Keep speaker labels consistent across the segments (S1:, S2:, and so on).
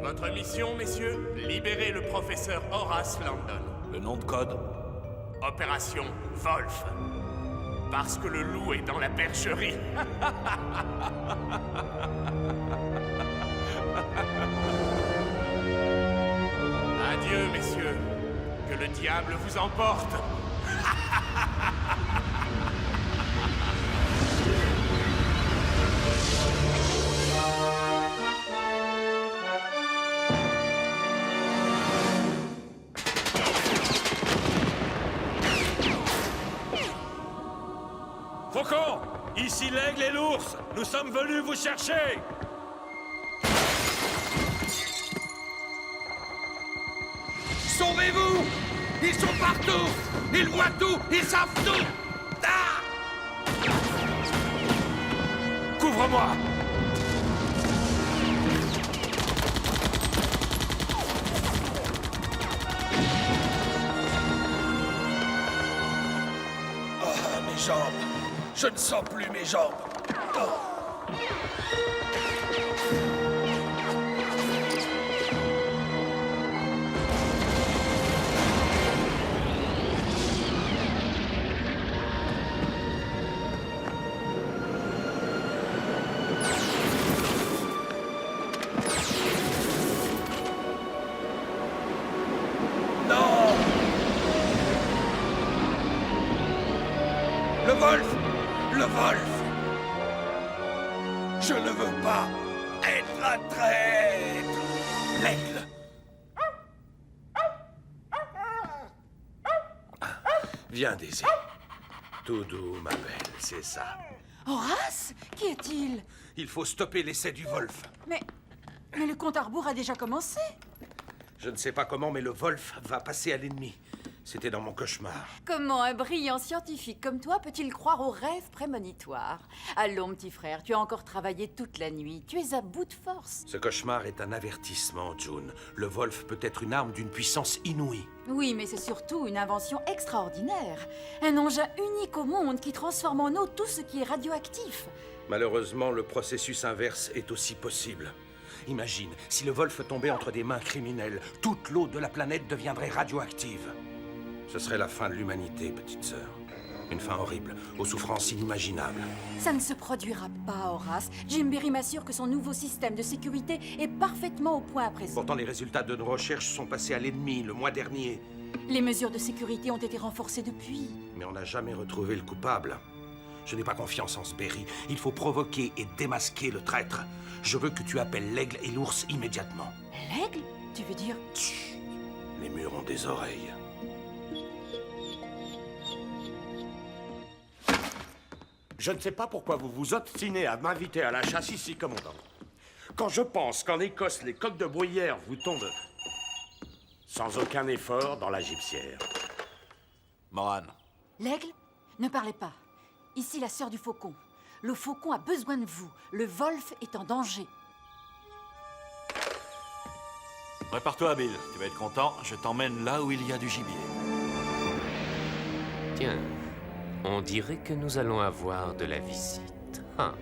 S1: Votre mission, messieurs, libérer le professeur Horace Landon.
S2: Le nom de code?
S1: Opération Wolf. Parce que le loup est dans la percherie. Adieu, messieurs. Que le diable vous emporte.
S2: Faucon! Ici l'aigle et l'ours! Nous sommes venus vous chercher!
S3: Sauvez-vous! Ils sont partout! Ils voient tout! Ils savent tout! Ah!
S2: Couvre-moi!
S3: Ah, mes jambes! Je ne sens plus mes jambes! Oh. Non! Le Wolf! Le Wolf! Je ne veux pas être un traître! L'aigle!
S4: Viens, Daisy. Tout doux, ma belle, c'est ça.
S5: Horace? Qui est-il?
S4: Il faut stopper l'essai du Wolf.
S5: Mais le compte à rebours a déjà commencé.
S4: Je ne sais pas comment, mais le Wolf va passer à l'ennemi. C'était dans mon cauchemar.
S5: Comment un brillant scientifique comme toi peut-il croire aux rêves prémonitoires? Allons, petit frère, tu as encore travaillé toute la nuit. Tu es à bout de force.
S4: Ce cauchemar est un avertissement, June. Le Wolf peut être une arme d'une puissance inouïe.
S5: Oui, mais c'est surtout une invention extraordinaire. Un engin unique au monde qui transforme en eau tout ce qui est radioactif.
S4: Malheureusement, le processus inverse est aussi possible. Imagine, si le Wolf tombait entre des mains criminelles, toute l'eau de la planète deviendrait radioactive. Ce serait la fin de l'humanité, petite sœur. Une fin horrible, aux souffrances inimaginables.
S5: Ça ne se produira pas, Horace. Jim Berry m'assure que son nouveau système de sécurité est parfaitement au point à présent.
S4: Pourtant, les résultats de nos recherches sont passés à l'ennemi le mois dernier.
S5: Les mesures de sécurité ont été renforcées depuis.
S4: Mais on n'a jamais retrouvé le coupable. Je n'ai pas confiance en ce Berry. Il faut provoquer et démasquer le traître. Je veux que tu appelles l'aigle et l'ours immédiatement.
S5: L'aigle? Tu veux dire...
S4: Chut. Les murs ont des oreilles.
S6: Je ne sais pas pourquoi vous vous obstinez à m'inviter à la chasse ici, commandant. Quand je pense qu'en Écosse, les coqs de bruyère vous tombent sans aucun effort dans la gibecière.
S2: Moran.
S5: L'aigle? Ne parlez pas. Ici, la sœur du faucon. Le faucon a besoin de vous. Le Wolf est en danger.
S2: Prépare-toi, Bill. Tu vas être content. Je t'emmène là où il y a du gibier.
S7: Tiens, on dirait que nous allons avoir de la visite. Hein.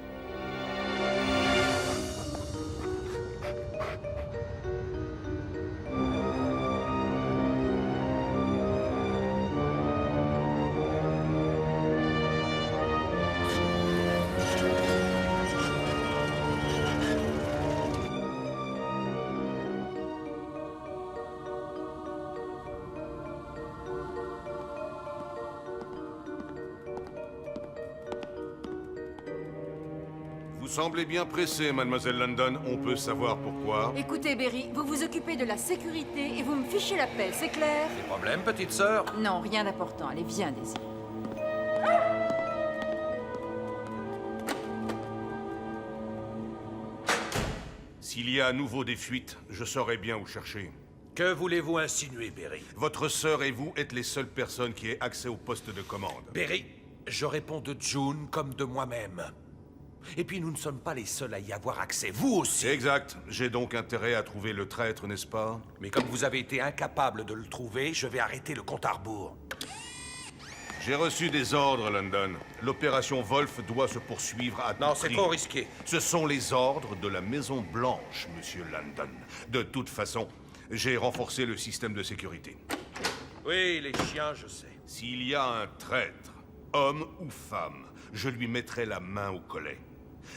S8: semblez bien pressée, mademoiselle London. On peut savoir pourquoi?
S5: Écoutez, Berry, vous vous occupez de la sécurité et vous me fichez la paix, c'est clair?
S4: Des problèmes, petite sœur?
S5: Non, rien d'important. Allez, viens, Daisy.
S8: S'il y a à nouveau des fuites, je saurai bien où chercher.
S4: Que voulez-vous insinuer, Berry?
S8: Votre sœur et vous êtes les seules personnes qui aient accès au poste de commande.
S4: Berry, je réponds de June comme de moi-même. Et puis nous ne sommes pas les seuls à y avoir accès, vous aussi.
S8: Exact. J'ai donc intérêt à trouver le traître, n'est-ce pas?
S4: Mais comme vous avez été incapable de le trouver, je vais arrêter le compte à rebours.
S8: J'ai reçu des ordres, London. L'opération Wolf doit se poursuivre à tout
S4: Non, c'est
S8: prix.
S4: trop risqué.
S8: Ce sont les ordres de la Maison Blanche, monsieur London. De toute façon, j'ai renforcé le système de sécurité.
S4: Oui, les chiens, je sais.
S8: S'il y a un traître, homme ou femme, je lui mettrai la main au collet.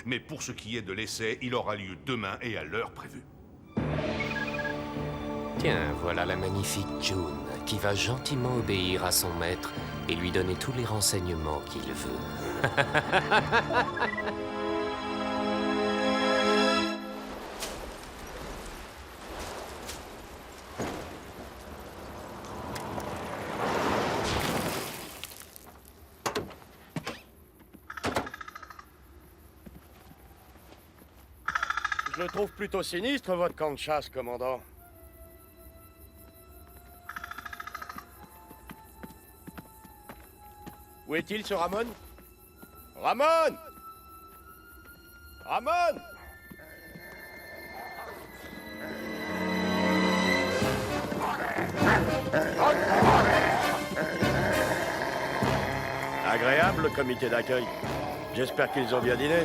S8: Mais pour ce qui est de l'essai, il aura lieu demain et à l'heure prévue.
S7: Tiens, voilà la magnifique June, qui va gentiment obéir à son maître et lui donner tous les renseignements qu'il veut.
S6: Je le trouve plutôt sinistre, votre camp de chasse, commandant. Où est-il, ce Ramon? Ramon! Ramon! Agréable, le comité d'accueil. J'espère qu'ils ont bien dîné.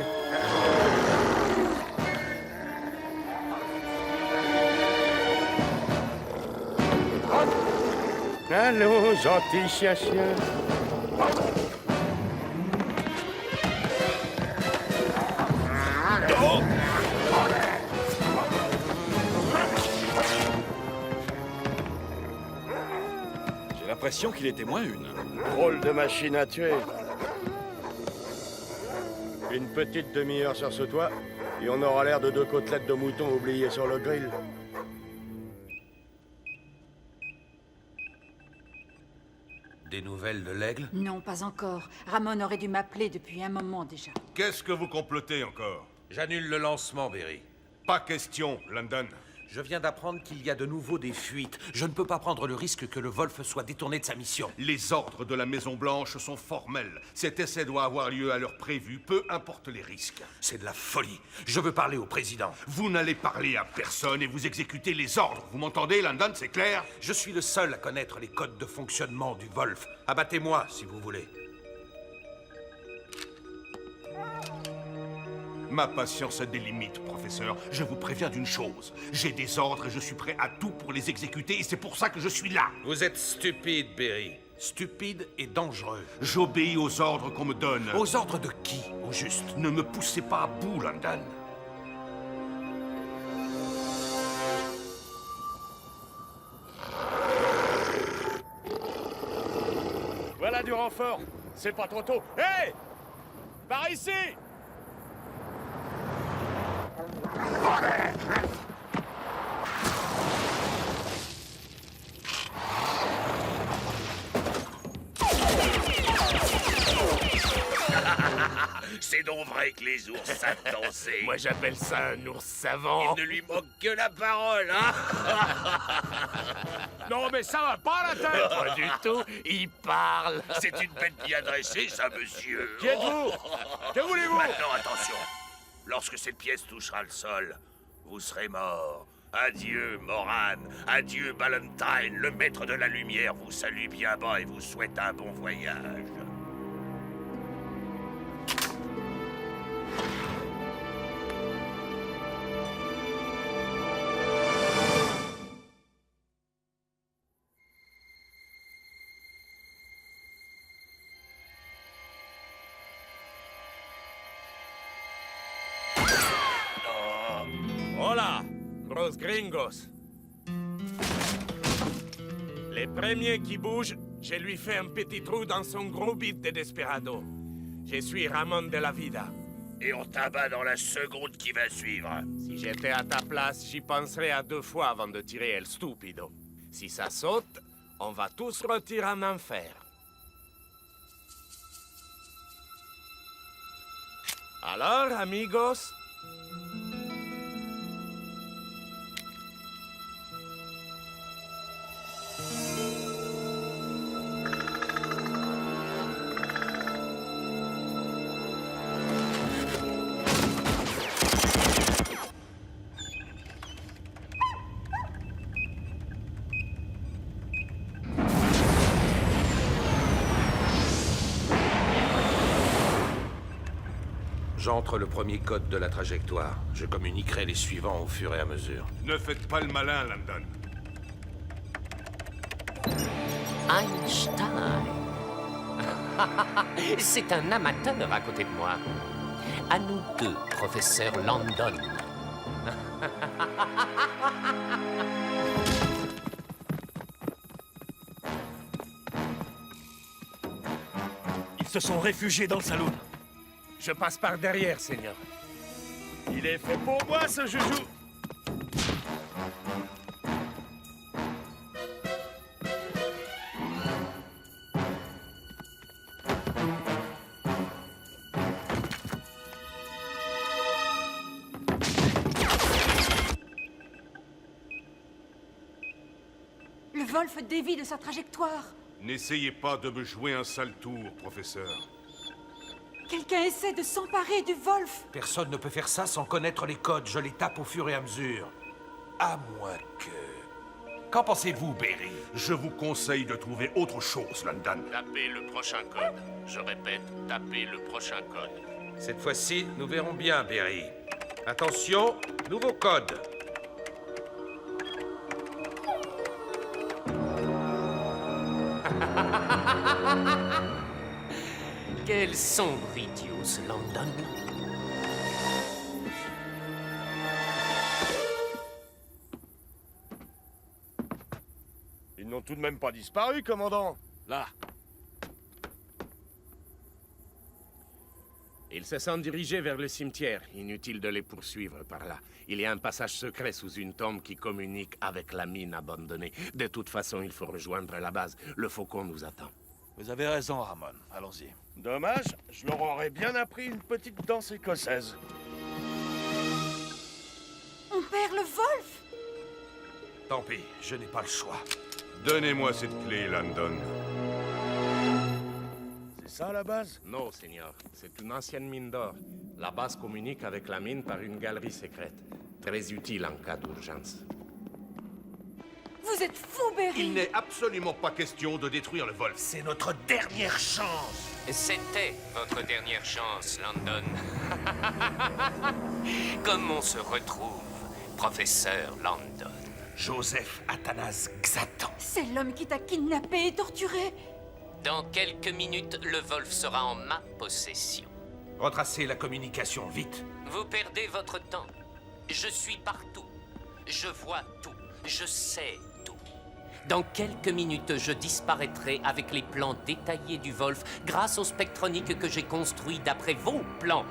S6: Allons, gentil chien.
S2: J'ai l'impression qu'il était moins une.
S6: Drôle de machine à tuer. Une petite demi-heure sur ce toit, et on aura l'air de 2 côtelettes de mouton oubliées sur le grill.
S4: Des nouvelles de l'aigle?
S5: Non, pas encore. Ramon aurait dû m'appeler depuis un moment déjà.
S8: Qu'est-ce que vous complotez encore?
S4: J'annule le lancement, Berry.
S8: Pas question, London.
S4: Je viens d'apprendre qu'il y a de nouveau des fuites. Je ne peux pas prendre le risque que le Wolf soit détourné de sa mission.
S8: Les ordres de la Maison Blanche sont formels. Cet essai doit avoir lieu à l'heure prévue, peu importe les risques.
S4: C'est de la folie. Je veux parler au président.
S8: Vous n'allez parler à personne et vous exécutez les ordres. Vous m'entendez, London, c'est clair?
S4: Je suis le seul à connaître les codes de fonctionnement du Wolf. Abattez-moi, si vous voulez.
S8: Ma patience a des limites, professeur. Je vous préviens d'une chose. J'ai des ordres et je suis prêt à tout pour les exécuter et c'est pour ça que je suis là.
S4: Vous êtes stupide, Berry. Stupide et dangereux.
S8: J'obéis aux ordres qu'on me donne.
S4: Aux ordres de qui, au juste?
S8: Ne me poussez pas à bout, London.
S6: Voilà du renfort. C'est pas trop tôt. Hé! Par ici!
S3: C'est donc vrai que les ours savent danser.
S1: Moi, j'appelle ça un ours savant.
S3: Il ne lui manque que la parole, hein?
S1: Non, mais ça va pas, la tête! Pas du tout, il parle.
S3: C'est une bête bien dressée, ça, monsieur.
S6: Qui êtes-vous? Que voulez-vous?
S3: Maintenant, attention. Lorsque cette pièce touchera le sol, vous serez mort. Adieu, Morane. Adieu, Ballantyne. Le maître de la lumière vous salue bien bas et vous souhaite un bon voyage.
S1: Hola, gros gringos. Les premiers qui bougent, je lui fais un petit trou dans son gros bit de desperado. Je suis Ramon de la Vida.
S3: et on t'abat dans la seconde qui va suivre.
S6: Si j'étais à ta place, j'y penserais à 2 fois avant de tirer El Stupido. Si ça saute, on va tous retirer en enfer. Alors, amigos?
S4: J'entre le premier code de la trajectoire. Je communiquerai les suivants au fur et à mesure.
S8: Ne faites pas le malin, London.
S7: Einstein. C'est un amateur à côté de moi. À nous deux, professeur Landon.
S2: Ils se sont réfugiés dans le saloon.
S6: Je passe par derrière, Seigneur. Il est fait pour moi, ce joujou.
S5: Le Wolf dévie de sa trajectoire.
S8: N'essayez pas de me jouer un sale tour, professeur.
S5: Quelqu'un essaie de s'emparer du Wolf.
S4: Personne ne peut faire ça sans connaître les codes. Je les tape au fur et à mesure. À moins que... Qu'en pensez-vous, Berry?
S8: Je vous conseille de trouver autre chose, London.
S3: Tapez le prochain code. Je répète, tapez le prochain code.
S4: Cette fois-ci, nous verrons bien, Berry. Attention, nouveau code.
S7: Quel sombre idiot, ce Landon.
S6: Ils n'ont tout de même pas disparu, commandant.
S2: Là.
S6: Ils se sont dirigés vers le cimetière. Inutile de les poursuivre par là. Il y a un passage secret sous une tombe qui communique avec la mine abandonnée. De toute façon, il faut rejoindre la base. Le faucon nous attend.
S2: Vous avez raison, Ramon. Allons-y.
S6: Dommage, je leur aurais bien appris une petite danse écossaise.
S5: On perd le Wolf.
S4: Tant pis, je n'ai pas le choix.
S8: Donnez-moi cette clé, London.
S6: C'est ça la base? Non, Seigneur. C'est une ancienne mine d'or. La base communique avec la mine par une galerie secrète. Très utile en cas d'urgence.
S5: Vous êtes fou, Berry.
S8: Il n'est absolument pas question de détruire le Wolf.
S4: C'est notre dernière chance.
S7: C'était votre dernière chance, Landon. Comme on se retrouve, professeur Landon.
S4: Joseph Athanas Xatan.
S5: C'est l'homme qui t'a kidnappé et torturé.
S7: Dans quelques minutes, le Wolf sera en ma possession.
S4: Retracez la communication, vite.
S7: Vous perdez votre temps. Je suis partout. Je vois tout. Je sais tout. Dans quelques minutes, je disparaîtrai avec les plans détaillés du Wolf grâce au spectronique que j'ai construit d'après vos plans.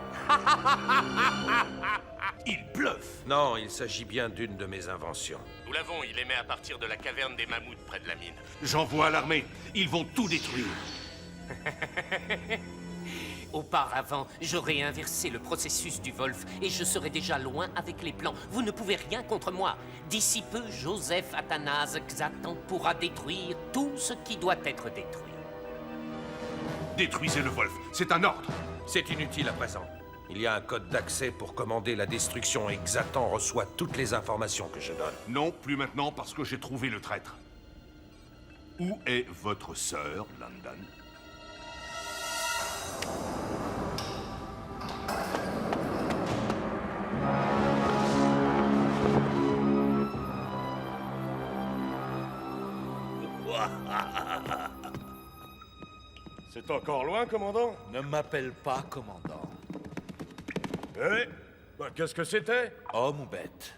S4: Il bluffe. Non, il s'agit bien d'une de mes inventions.
S3: Nous l'avons, il émet à partir de la caverne des mammouths près de la mine.
S8: J'envoie l'armée. Ils vont tout détruire.
S7: Auparavant, j'aurais inversé le processus du Wolf et je serais déjà loin avec les plans. Vous ne pouvez rien contre moi. D'ici peu, Joseph Athanas Xatan pourra détruire tout ce qui doit être détruit.
S8: Détruisez le Wolf. C'est un ordre.
S4: C'est inutile à présent. Il y a un code d'accès pour commander la destruction et Xatan reçoit toutes les informations que je donne.
S8: Non, plus maintenant parce que j'ai trouvé le traître. Où est votre sœur, London?
S6: C'est encore loin, commandant?
S2: Ne m'appelle pas commandant.
S6: Eh? Bah, qu'est-ce que c'était?
S2: Homme ou bête?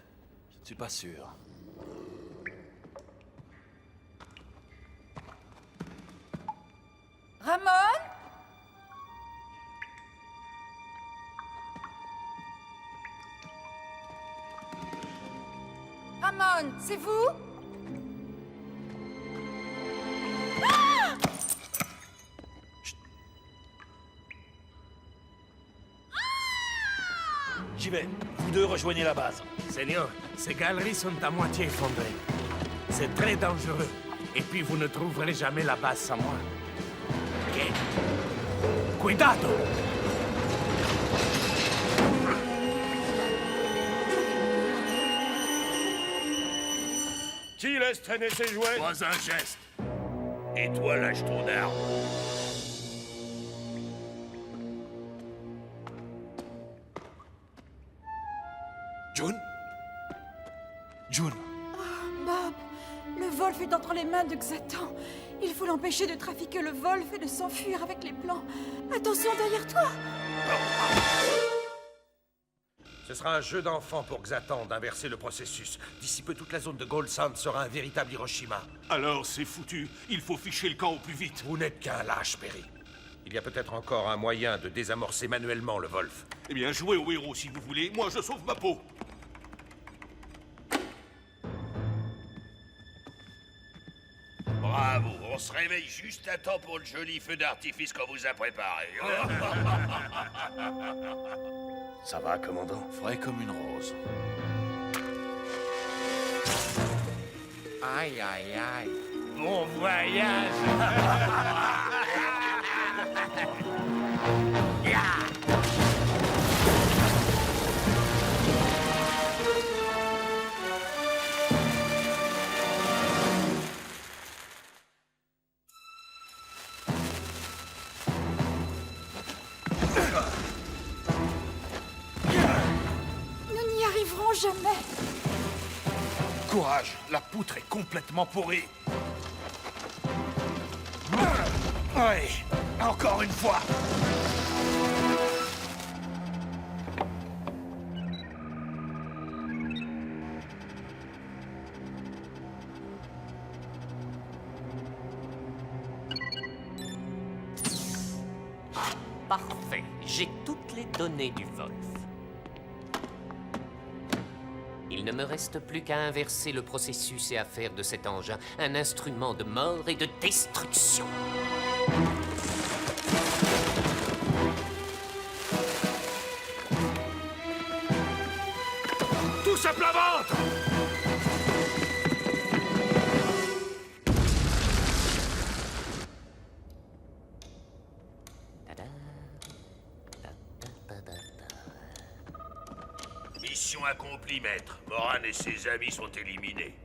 S2: Je ne suis pas sûr.
S5: Ramon? Hammond, c'est vous?
S2: J'y vais. Vous deux rejoignez la base.
S1: Seigneur, ces galeries sont à moitié effondrées. C'est très dangereux. Et puis vous ne trouverez jamais la base sans moi. Ok? Cuidado!
S6: Qui laisse traîner ses jouets?
S3: Pas un geste. Et toi, lâche ton arme.
S2: June? June?
S5: Bob, le Wolf est entre les mains de Xatan. Il faut l'empêcher de trafiquer le Wolf et de s'enfuir avec les plans. Attention derrière toi!
S4: Ce sera un jeu d'enfant pour Xatan d'inverser le processus. D'ici peu, toute la zone de Gold Sand sera un véritable Hiroshima.
S8: Alors c'est foutu. Il faut ficher le camp au plus vite.
S4: Vous n'êtes qu'un lâche, Perry. Il y a peut-être encore un moyen de désamorcer manuellement le Wolf.
S8: Eh bien, jouez au héros si vous voulez. Moi, je sauve ma peau.
S3: Bravo, on se réveille juste à temps pour le joli feu d'artifice qu'on vous a préparé.
S6: Ça va, commandant?
S2: Frais comme une rose.
S1: Aïe, aïe, aïe. Bon voyage!
S5: Nous n'y arriverons jamais.
S8: Courage, la poutre est complètement pourrie. Ouais, encore une fois.
S7: Parfait. J'ai toutes les données du Wolf. Il ne me reste plus qu'à inverser le processus et à faire de cet engin un instrument de mort et de destruction.
S6: Tous à plat ventre!
S7: Tada.
S3: Mission accomplie, maître. Moran et ses amis sont éliminés.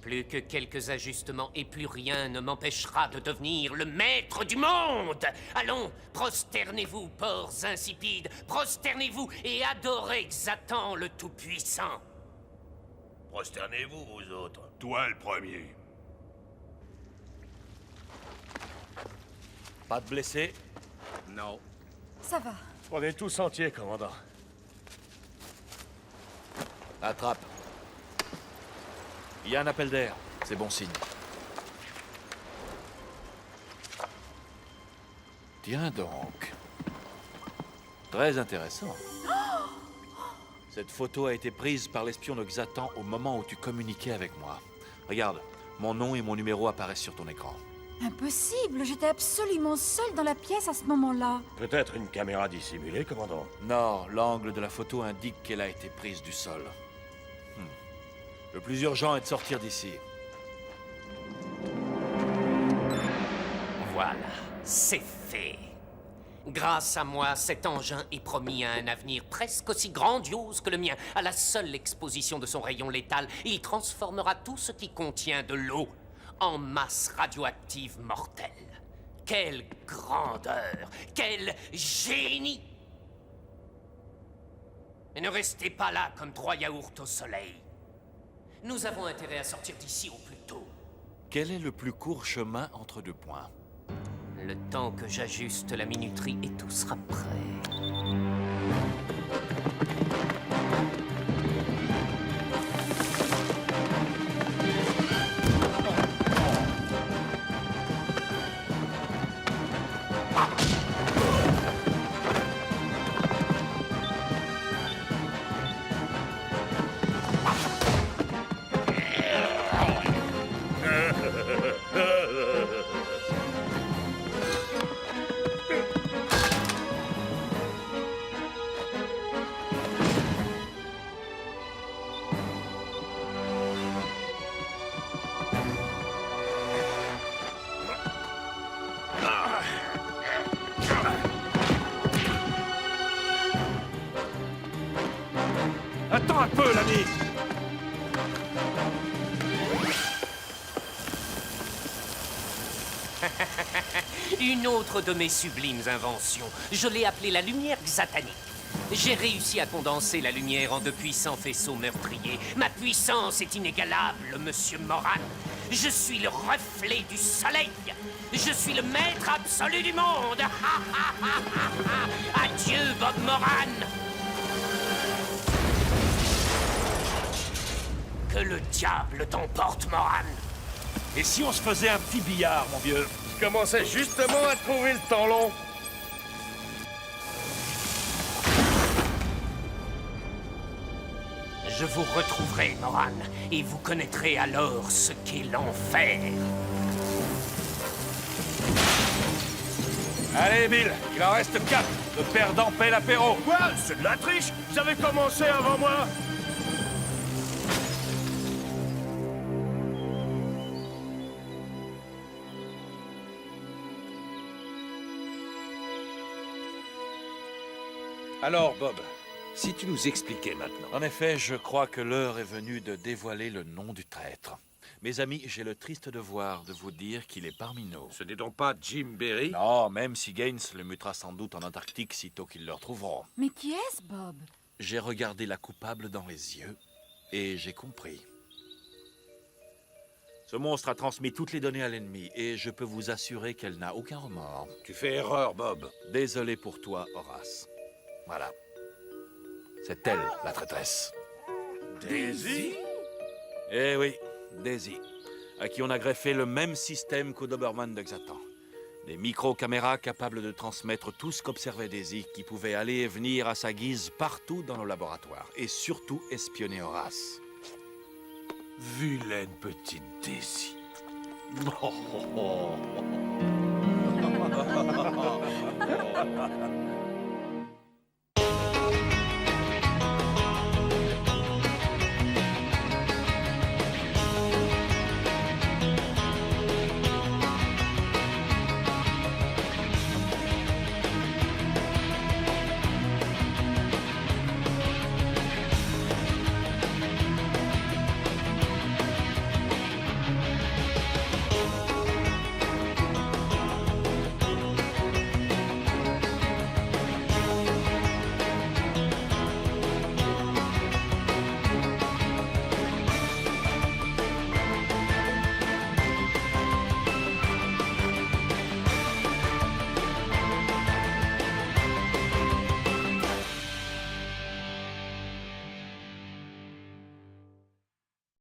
S7: Plus que quelques ajustements et plus rien ne m'empêchera de devenir le maître du monde. Allons, prosternez-vous, porcs insipides, prosternez-vous et adorez Xatan le Tout-Puissant.
S3: Prosternez-vous, vous autres.
S8: Toi le premier.
S2: Pas de blessés?
S6: Non.
S5: Ça va.
S6: On est tous entiers, commandant.
S2: Attrape. Il y a un appel d'air. C'est bon signe. Tiens donc. Très intéressant. Cette photo a été prise par l'espion de Xatan au moment où tu communiquais avec moi. Regarde, mon nom et mon numéro apparaissent sur ton écran.
S5: Impossible, j'étais absolument seule dans la pièce à ce moment-là.
S6: Peut-être une caméra dissimulée, commandant.
S2: Non, l'angle de la photo indique qu'elle a été prise du sol. Le plus urgent est de sortir d'ici.
S7: Voilà, c'est fait. Grâce à moi, cet engin est promis à un avenir presque aussi grandiose que le mien. À la seule exposition de son rayon létal, il transformera tout ce qui contient de l'eau en masse radioactive mortelle. Quelle grandeur! Quel génie! Et ne restez pas là comme 3 yaourts au soleil. Nous avons intérêt à sortir d'ici au plus tôt.
S2: Quel est le plus court chemin entre deux points?
S7: Le temps que j'ajuste la minuterie et tout sera prêt.
S1: peu, l'ami.
S7: Une autre de mes sublimes inventions. Je l'ai appelée la lumière xatanique. J'ai réussi à condenser la lumière en de puissants faisceaux meurtriers. Ma puissance est inégalable, monsieur Moran. Je suis le reflet du soleil. Je suis le maître absolu du monde. Adieu, Bob Moran. Que le diable t'emporte, Moran.
S2: Et si on se faisait un petit billard, mon vieux?
S3: Je commençais justement à trouver le temps long.
S7: Je vous retrouverai, Moran, et vous connaîtrez alors ce qu'est l'enfer.
S2: Allez, Bill, il en reste 4. Le perdant paie l'apéro.
S3: Quoi? C'est de la triche. Vous avez commencé avant moi.
S4: Alors, Bob, si tu nous expliquais maintenant.
S2: En effet, je crois que l'heure est venue de dévoiler le nom du traître. Mes amis, j'ai le triste devoir de vous dire qu'il est parmi nous.
S4: Ce n'est donc pas Jim Berry?
S2: Non, même si Gaines le mutera sans doute en Antarctique sitôt qu'ils le retrouveront.
S5: Mais qui est-ce, Bob?
S2: J'ai regardé la coupable dans les yeux et j'ai compris. Ce monstre a transmis toutes les données à l'ennemi et je peux vous assurer qu'elle n'a aucun remords.
S4: Tu fais erreur, Bob.
S2: Désolé pour toi, Horace. Voilà. C'est elle, la traîtresse.
S3: Daisy?
S2: Eh oui, Daisy, à qui on a greffé le même système qu'au Doberman de Xatan. Des micro-caméras capables de transmettre tout ce qu'observait Daisy, qui pouvaient aller et venir à sa guise partout dans nos laboratoires, et surtout espionner Horace.
S4: Vilaine petite Daisy.